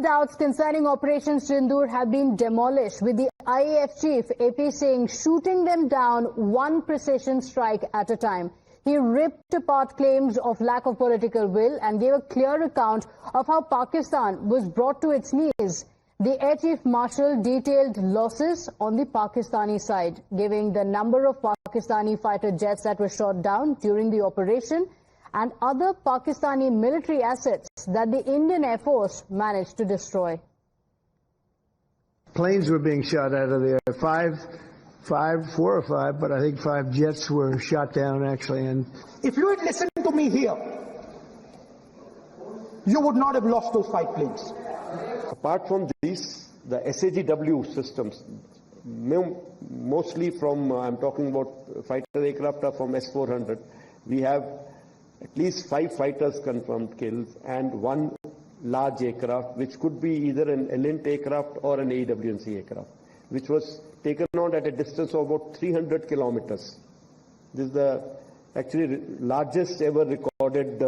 doubts concerning Operation Sindoor have been demolished, with the IAF chief, AP Singh, shooting them down one precision strike at a time. He ripped apart claims of lack of political will and gave a clear account of how Pakistan was brought to its knees. The Air Chief Marshal detailed losses on the Pakistani side, giving the number of Pakistani fighter jets that were shot down during the operation and other Pakistani military assets that the Indian Air Force managed to destroy. Planes were being shot out of the air. Four or five, but I think 5 jets were shot down actually. And if you had listened to me here, you would not have lost those 5 planes. Apart from these, the SAGW systems, mostly from, I'm talking about fighter aircraft are from S-400. We have at least 5 fighters confirmed kills and 1 large aircraft, which could be either an Elint aircraft or an AWACS aircraft, which was taken out at a distance of about 300 kilometers. This is the actually largest ever recorded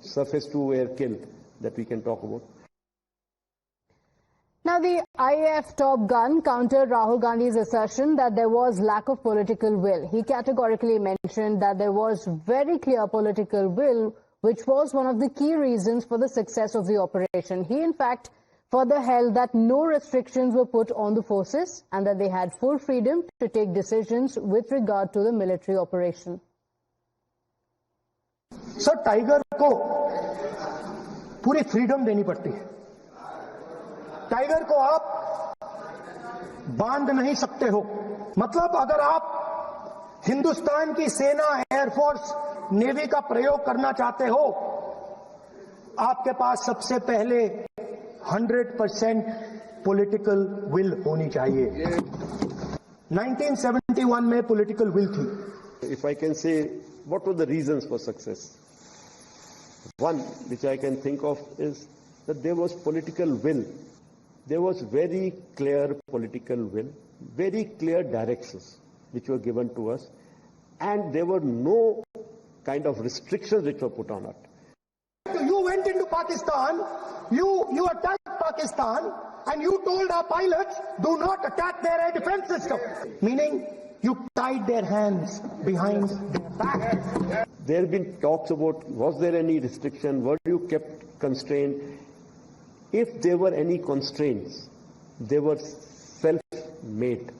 surface-to-air kill that we can talk about. Now, the IAF top gun countered Rahul Gandhi's assertion that there was lack of political will. He categorically mentioned that there was very clear political will, which was one of the key reasons for the success of the operation. He, in fact, further held that no restrictions were put on the forces and that they had full freedom to take decisions with regard to the military operation. Sir, Tiger को पूरी freedom देनी पड़ती है. Tiger को आप बांध नहीं सकते हो. मतलब अगर आप हिंदुस्तान की सेना, एयरफोर्स, नेवी का प्रयोग करना चाहते हो, आपके पास सबसे पहले 100% पॉलिटिकल विल होनी चाहिए. 1971 में पॉलिटिकल विल थी. If I can say, what were the reasons for success? One which I can think of is that there was political will. There was very clear political will, very clear directions which were given to us, and there were no kind of restrictions which were put on it. You went into Pakistan, you attacked Pakistan, and you told our pilots, do not attack their air defense system. Meaning, you tied their hands behind their back. There have been talks about, was there any restriction, were you kept constrained? If there were any constraints, they were self-made.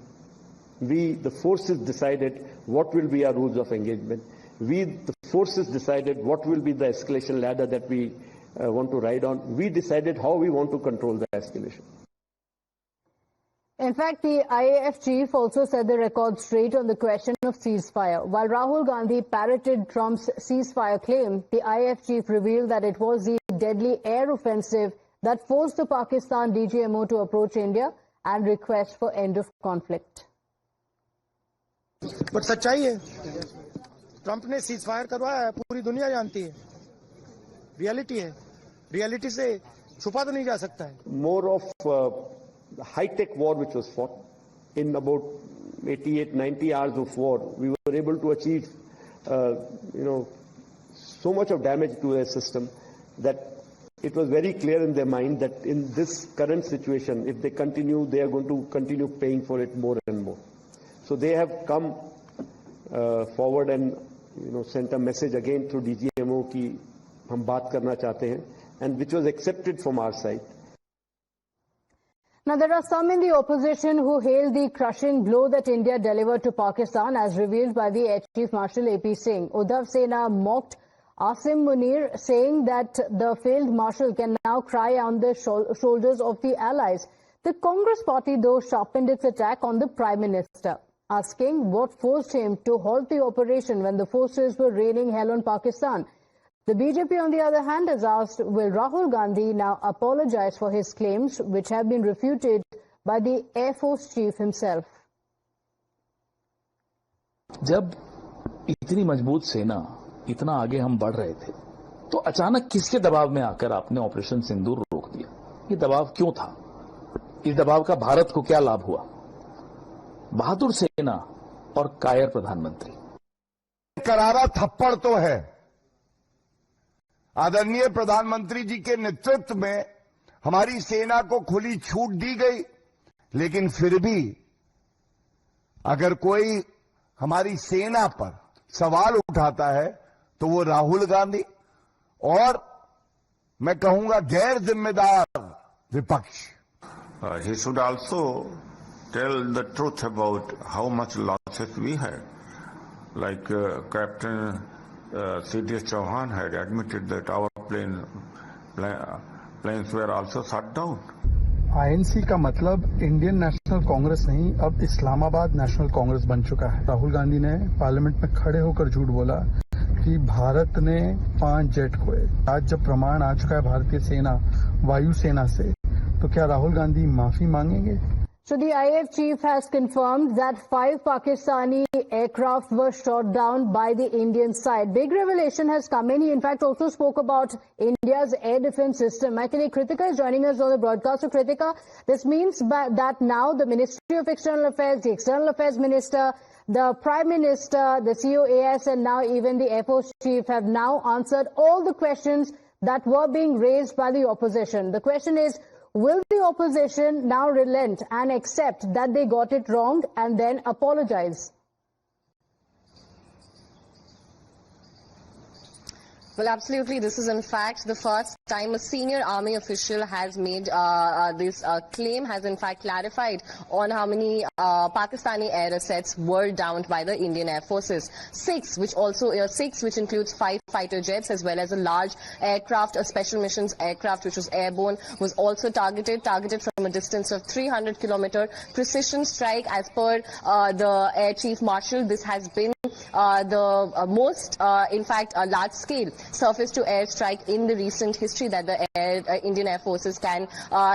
We, the forces, decided what will be our rules of engagement. We, the forces, decided what will be the escalation ladder that we want to ride on. We decided how we want to control the escalation. In fact, the IAF chief also set the record straight on the question of ceasefire. While Rahul Gandhi parroted Trump's ceasefire claim, the IAF chief revealed that it was the deadly air offensive that forced the Pakistan DGMO to approach India and request for end of conflict. But सच्चाई है, Trump ने cease fire करवाया है, पूरी दुनिया जानती है. Reality है, रियलिटी से छुपा तो नहीं जा सकता है. More of the high-tech war which was fought in about 88-90 hours of war, we were able to achieve, so much of damage to their system that it was very clear in their mind that in this current situation, if they continue, they are going to continue paying for it more and more. So they have come forward and sent a message again through DGMO कि हम बात करना चाहते हैं, and which was accepted from our side. Now, there are some in the opposition who hail the crushing blow that India delivered to Pakistan, as revealed by the Air Chief Marshal AP Singh. Uddhav Sena mocked Asim Munir, saying that the failed marshal can now cry on the shoulders of the allies. The Congress party, though, sharpened its attack on the Prime Minister, asking what forced him to halt the operation when the forces were raining hell on Pakistan. The BJP, on the other hand, has asked, will Rahul Gandhi now apologize for his claims, which have been refuted by the Air Force Chief himself? जब इतनी मजबूत सेना, इतना आगे हम बढ़ रहे थे, तो अचानक किसके दबाव में आकर आपने ऑपरेशन सिंदूर रोक दिया? ये दबाव क्यों था? इस दबाव का भारत को क्या लाभ हुआ? बहादुर सेना और कायर प्रधानमंत्री. करारा थप्पड़ तो है. आदरणीय प्रधानमंत्री जी के नेतृत्व में हमारी सेना को खुली छूट दी गई, लेकिन फिर भी अगर कोई हमारी सेना पर सवाल उठाता है तो वो राहुल गांधी और मैं कहूंगा गैर जिम्मेदार विपक्ष। He should also tell the truth about how much losses we had. Like Captain C.D.S. Chauhan had admitted that our planes were also shut down. INC का मतलब इंडियन नेशनल कांग्रेस नहीं, अब इस्लामाबाद नेशनल कांग्रेस बन चुका है। राहुल गांधी ने पार्लियामेंट में खड़े होकर झूठ बोला कि भारत ने 5 जेट खोए। आज जब प्रमाण आ चुका है भारतीय सेना वायुसेना से, तो क्या राहुल गांधी माफी मांगेंगे? So the IAF chief has confirmed that 5 Pakistani aircraft were shot down by the Indian side. Big revelation has come in. He in fact also spoke about India's air defense system. Actually, Kritika is joining us on the broadcast. So Kritika, this means that now the Ministry of External Affairs, the External Affairs Minister, the Prime Minister, the COAS and now even the Air Force Chief have now answered all the questions that were being raised by the opposition. The question is, will the opposition now relent and accept that they got it wrong and then apologize? Well, absolutely. This is, in fact, the first time a senior army official has made this claim, has, in fact, clarified on how many Pakistani air assets were downed by the Indian Air Forces. 6, which includes 5 fighter jets, as well as a large aircraft, a special missions aircraft, which was airborne, was also targeted from a distance of 300 kilometer. Precision strike, as per the Air Chief Marshal. This has been the most, in fact, large-scale surface-to-air strike in the recent history that the Indian Air Forces can,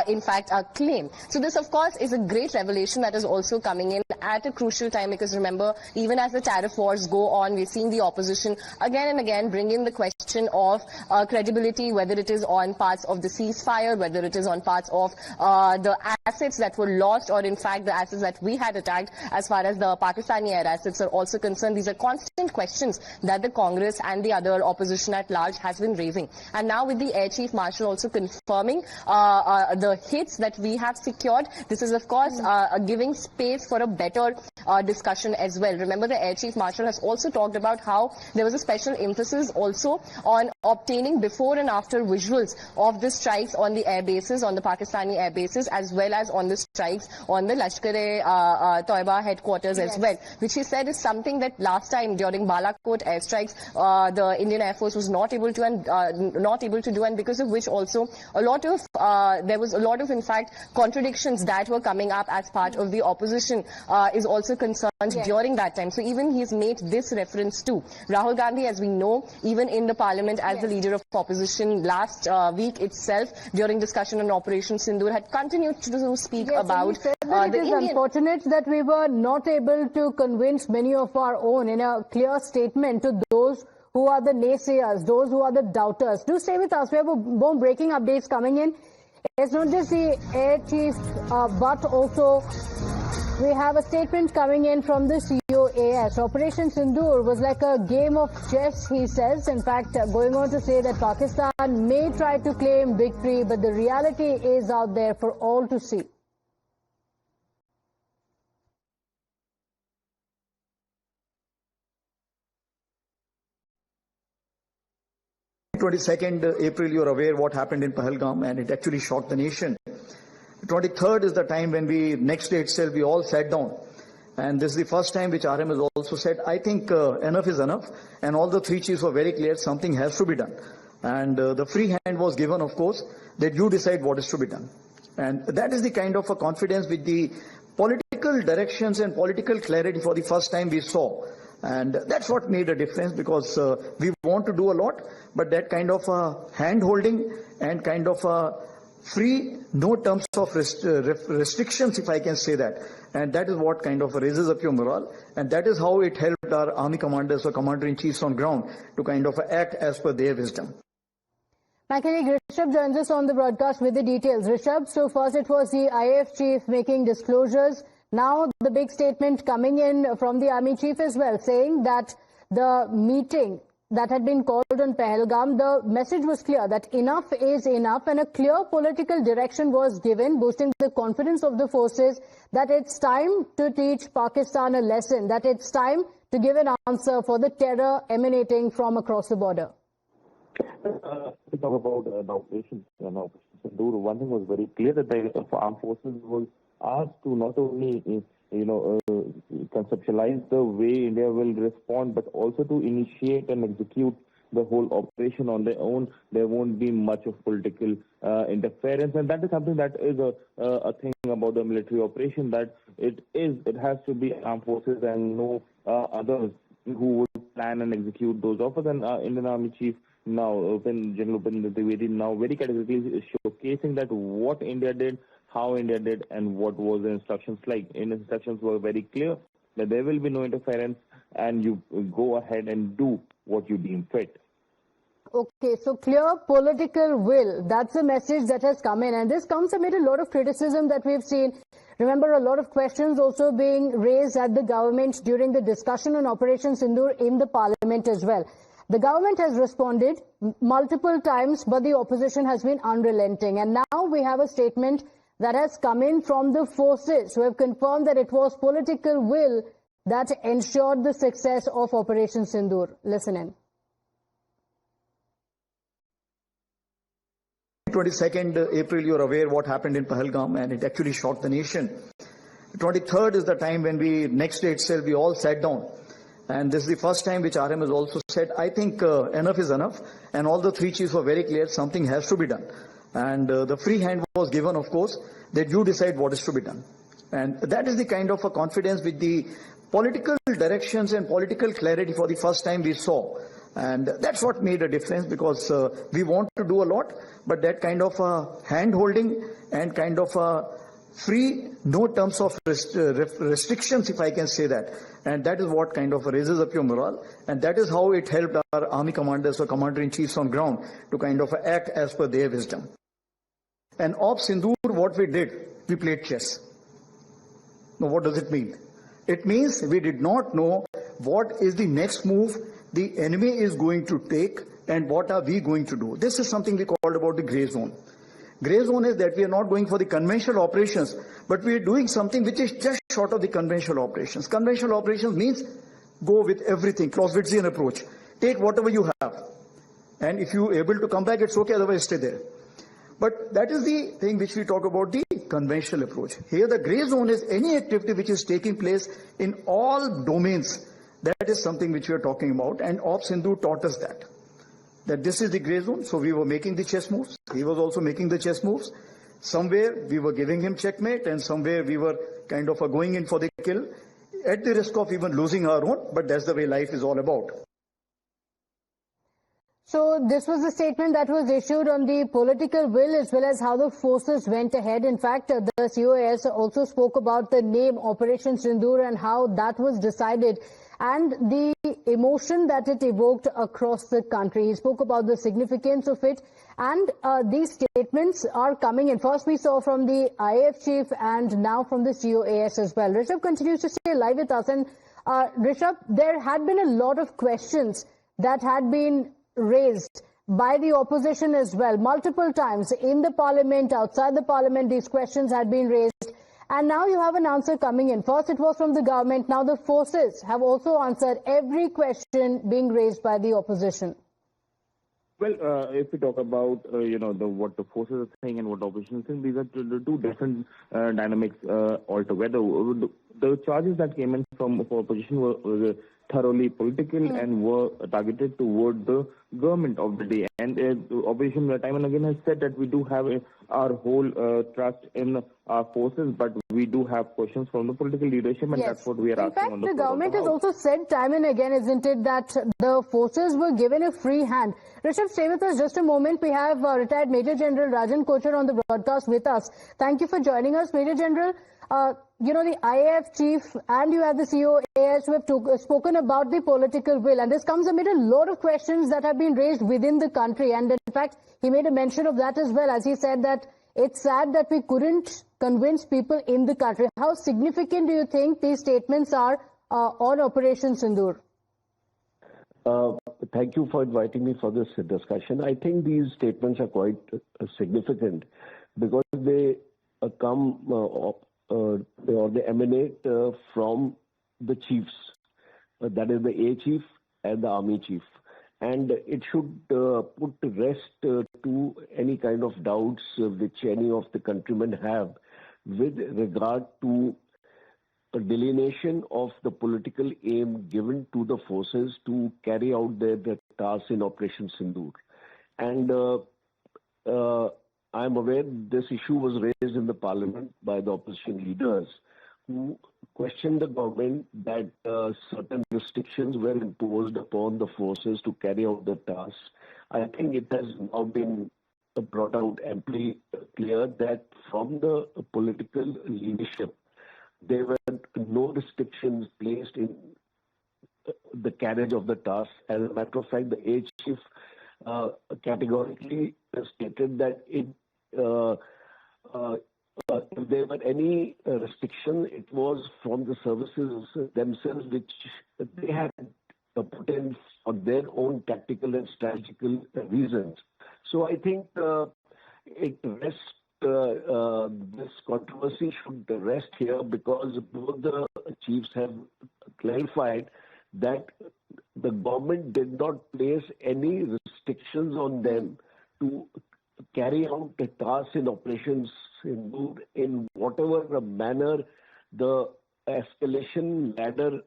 in fact, claim. So this, of course, is a great revelation that is also coming in at a crucial time, because remember, even as the tariff wars go on, we're seeing the opposition again and again bring in the question of credibility, whether it is on parts of the ceasefire, whether it is on parts of the assets that were lost, or in fact the assets that we had attacked. As far as the Pakistani air assets are also concerned, these are constant questions that the Congress and the other opposition at large has been raising. And now with the Air Chief Marshal also confirming the hits that we have secured, this is of course giving space for a better discussion as well. Remember, the Air Chief Marshal has also talked about how there was a special emphasis also on obtaining before and after visuals of the strikes on the air bases, on the Pakistani air bases, as well as on the strikes on the Lashkar-e-Toiba headquarters as well, which he said is something that last time during Balakot airstrikes the Indian Air Force was not able to do, and because of which also a lot of there was a lot of, in fact, contradictions that were coming up as part of the opposition is also concerned during that time. So even he's made this reference to Rahul Gandhi, as we know, even in the parliament as the leader of opposition last week itself during discussion on Operation Sindoor had continued to speak about it is unfortunate that we were not able to convince many of our own in a clear statement to those who are the naysayers, those who are the doubters. Do stay with us. We have more breaking updates coming in. It's not just the Air Chief, but also we have a statement coming in from the COAS. Operation Sindoor was like a game of chess, he says. In fact, going on to say that Pakistan may try to claim victory, but the reality is out there for all to see. 22nd April, you're aware what happened in Pahalgam, and it actually shocked the nation. 23rd is the time when next day itself, we all sat down. And this is the first time which RM has also said, I think enough is enough. And all the 3 chiefs were very clear, something has to be done. And the free hand was given, of course, that you decide what is to be done. And that is the kind of a confidence with the political directions and political clarity for the first time we saw. And that's what made a difference, because we want to do a lot, but that kind of hand-holding and kind of free, no terms of restrictions, if I can say that. And that is what kind of raises up your morale. And that is how it helped our army commanders or commander-in-chiefs on ground to kind of act as per their wisdom. My colleague Rishabh joins us on the broadcast with the details. Rishabh, so first it was the IAF chief making disclosures. Now the big statement coming in from the army chief as well, saying that the meeting that had been called on Pahalgam, the message was clear that enough is enough, and a clear political direction was given, boosting the confidence of the forces that it's time to teach Pakistan a lesson, that it's time to give an answer for the terror emanating from across the border. To talk about the Operation Sindoor, one thing was very clear, that the armed forces was asked to not only conceptualize the way India will respond, but also to initiate and execute the whole operation on their own. There won't be much of political interference, and that is something that is a thing about the military operation, that it has to be armed forces and no others who would plan and execute those offers. And Indian Army Chief now, General Upendra Dwivedi, now very categorically showcasing that what India did, how India did, and what was the instructions like. And instructions were very clear that there will be no interference, and you go ahead and do what you deem fit. Okay, so clear political will, that's the message that has come in, and this comes amid a lot of criticism that we've seen. Remember, a lot of questions also being raised at the government during the discussion on Operation Sindoor in the parliament as well. The government has responded multiple times, but the opposition has been unrelenting. And now we have a statement that has come in from the forces who have confirmed that it was political will that ensured the success of Operation Sindoor. Listen in. 22nd April, you're aware what happened in Pahalgam, and it actually shocked the nation. 23rd is the time when next day itself, we all sat down. And this is the first time which RM has also said, I think enough is enough. And all the three chiefs were very clear, something has to be done. And the free hand was given, of course, that you decide what is to be done. And that is the kind of a confidence with the political directions and political clarity for the first time we saw. And that's what made a difference, because we want to do a lot, but that kind of hand-holding and kind of free, no terms of restrictions, if I can say that. And that is what kind of raises up your morale. And that is how it helped our army commanders or commander-in-chiefs on ground to kind of act as per their wisdom. And Op Sindoor, what we did, we played chess. Now, what does it mean? It means we did not know what is the next move the enemy is going to take and what are we going to do. This is something we called about the grey zone. Grey zone is that we are not going for the conventional operations, but we are doing something which is just short of the conventional operations. Conventional operations means go with everything, Clausewitzian approach. Take whatever you have. And if you are able to come back, it's okay, otherwise stay there. But that is the thing which we talk about, the conventional approach. Here the grey zone is any activity which is taking place in all domains. That is something which we are talking about, and Op Sindoor taught us that this is the grey zone. So we were making the chess moves. He was also making the chess moves. Somewhere we were giving him checkmate, and somewhere we were kind of going in for the kill, at the risk of even losing our own, but that's the way life is all about. So this was a statement that was issued on the political will as well as how the forces went ahead. In fact, the COAS also spoke about the name Operation Sindoor and how that was decided and the emotion that it evoked across the country. He spoke about the significance of it, and these statements are coming in. First we saw from the IAF chief and now from the COAS as well. Rishabh continues to stay live with us, and Rishabh, there had been a lot of questions that had been raised by the opposition as well. Multiple times in the parliament, outside the parliament, these questions had been raised. And now you have an answer coming in. First it was from the government. Now the forces have also answered every question being raised by the opposition. Well, if we talk about, what the forces are saying and what the opposition is saying, these are two different dynamics altogether. The charges that came in from opposition were thoroughly political and were targeted toward the government of the day. And the opposition time and again has said that we do have our whole trust in our forces, but we do have questions from the political leadership, and that's what we are asking on the floor. In fact, the government has also said time and again, isn't it, that the forces were given a free hand. Rishabh, stay with us just a moment. We have retired Major General Rajan Kochar on the broadcast with us. Thank you for joining us, Major General. The IAF chief and you have the COAS who have spoken about the political will, and this comes amid a lot of questions that have been raised within the country, and in fact he made a mention of that as well, as he said that it's sad that we couldn't convince people in the country. How significant do you think these statements are on Operation Sindoor? Thank you for inviting me for this discussion. I think these statements are quite significant because they come or they emanate from the chiefs, that is the A chief and the army chief. And it should put to rest to any kind of doubts which any of the countrymen have with regard to a delineation of the political aim given to the forces to carry out their tasks in Operation Sindoor. And I'm aware this issue was raised in the parliament by the opposition leaders who questioned the government that certain restrictions were imposed upon the forces to carry out the tasks. I think it has now been brought out amply clear that from the political leadership, there were no restrictions placed in the carriage of the task. As a matter of fact, the A chief categorically stated that if there were any restriction, it was from the services themselves, which they had put in for their own tactical and strategical reasons. So I think it rests. This controversy should rest here because both the chiefs have clarified that the government did not place any restrictions on them to carry out the tasks in operations in whatever manner the escalation ladder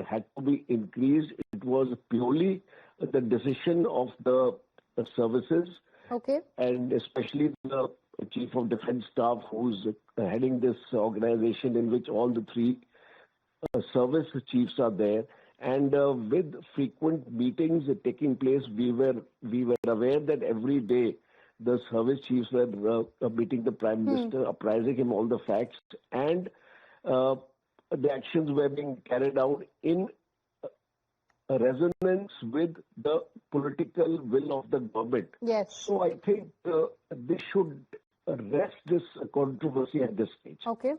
had to be increased. It was purely the decision of the services. Okay. And especially the Chief of Defence Staff, who's heading this organization in which all the three service chiefs are there. And with frequent meetings taking place, we were aware that every day the service chiefs were meeting the Prime Minister, apprising him all the facts, and the actions were being carried out in resonance with the political will of the government. Yes. So I think this should rest this controversy at this stage. Okay.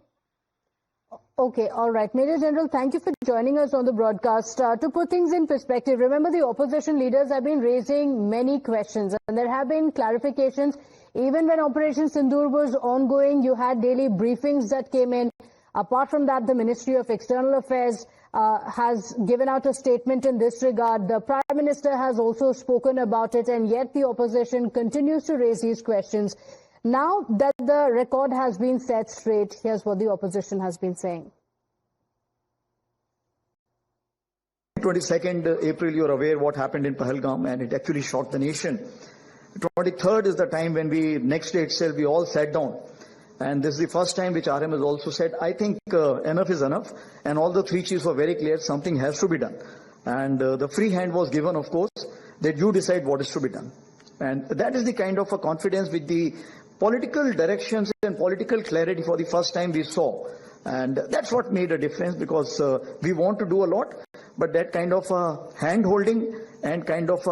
Okay, all right. Major General, thank you for joining us on the broadcast. To put things in perspective, remember the opposition leaders have been raising many questions and there have been clarifications. Even when Operation Sindoor was ongoing, you had daily briefings that came in. Apart from that, the Ministry of External Affairs has given out a statement in this regard. The Prime Minister has also spoken about it, and yet the opposition continues to raise these questions. Now that the record has been set straight, here's what the opposition has been saying. 22nd April, you're aware what happened in Pahalgam, and it actually shocked the nation. 23rd is the time when next day itself, we all sat down. And this is the first time which RM has also said, I think enough is enough. And all the three chiefs were very clear, something has to be done. And the free hand was given, of course, that you decide what is to be done. And that is the kind of a confidence with the political directions and political clarity for the first time we saw. And that's what made a difference, because we want to do a lot, but that kind of hand-holding and kind of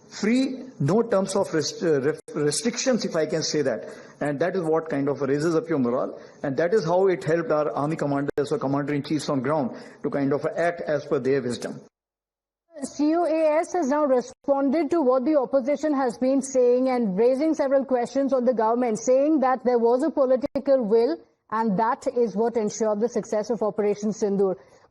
free, no terms of restrictions, if I can say that. And that is what kind of raises up your morale. And that is how it helped our army commanders or commander-in-chiefs on ground to kind of act as per their wisdom. COAS has now responded to what the opposition has been saying and raising several questions on the government, saying that there was a political will and that is what ensured the success of Operation Sindoor.